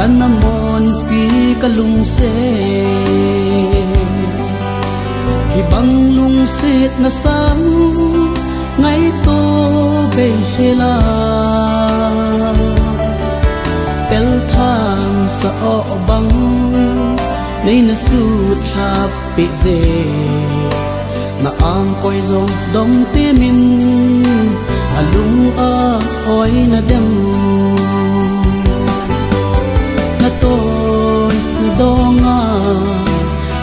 kanamon pi kalungse hibang lungsit na sang ngay to behela tel thang sa obang nay nasut happy ze na ang koy zong dong timin alung a oy na dem na toy na donga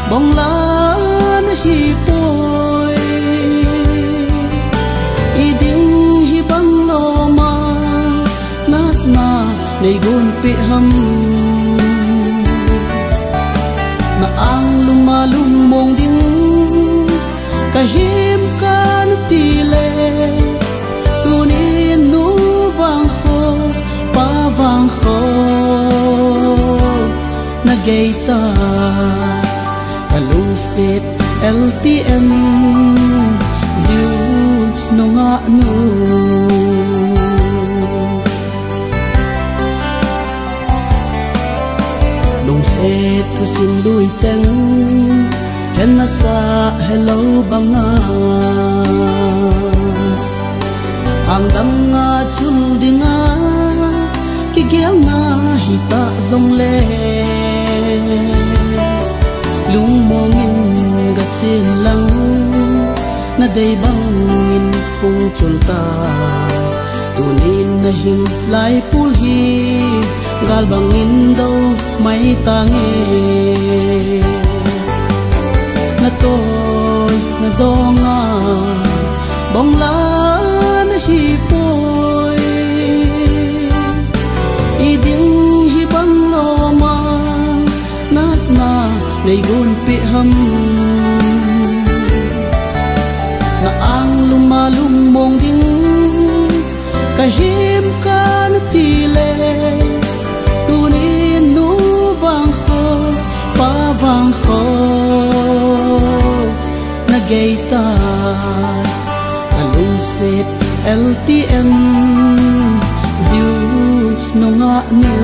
bong la na hipoy iding hibang loma nat na nay gunpi ham na ang lumalumong ding kahim kan tile tunin nu vang ho pa vang ho nagaita kalungsit LTM Zeus nunga nu lungsit kusin lui cheng hen na sa hello banga ang dang nga chul dinga kigiang nga hita zong le lung mongin gatsin lang na day bangin kung chulta tunin na hin lai pulhi gal bangin daw may tangi na toy na donga bong la na hipoy iding hibang loma nat na nay gunpi ham na ang lumalumong ding kahim ka na tile tunin nu vang ho pa vang ho nagaita kalungsit LTM Zeus nunga nu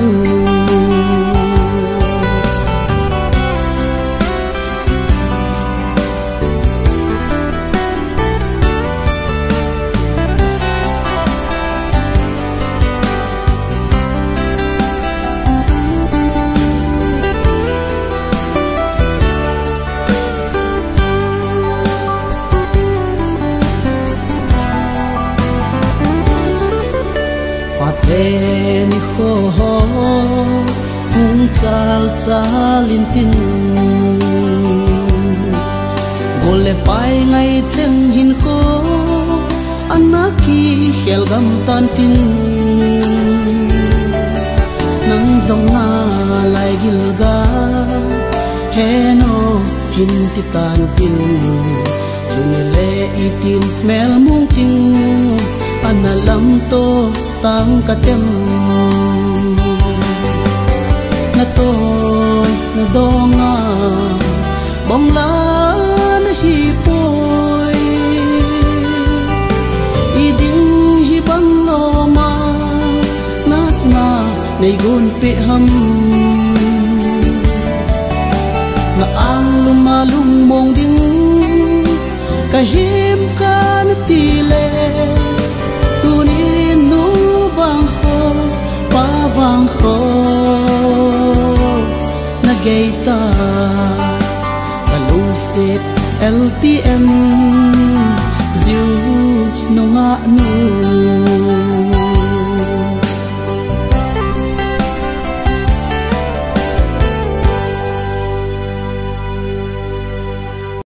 ni ho ho kung chal chalin tin gole pai ngai chen hin ko anaki khel gam tan tin nang zong na lai gil ga heno hin ti tan tin chunile itin mel mung tin analam to tang katem na toy na donga bong la na hipoy iding hibang loma nat na nay gunpi ham na ang lumalumong ding kahim ka na tile tunin nu vang ho pa vang ho nagaita kalungsit LTM Zeus nunga nu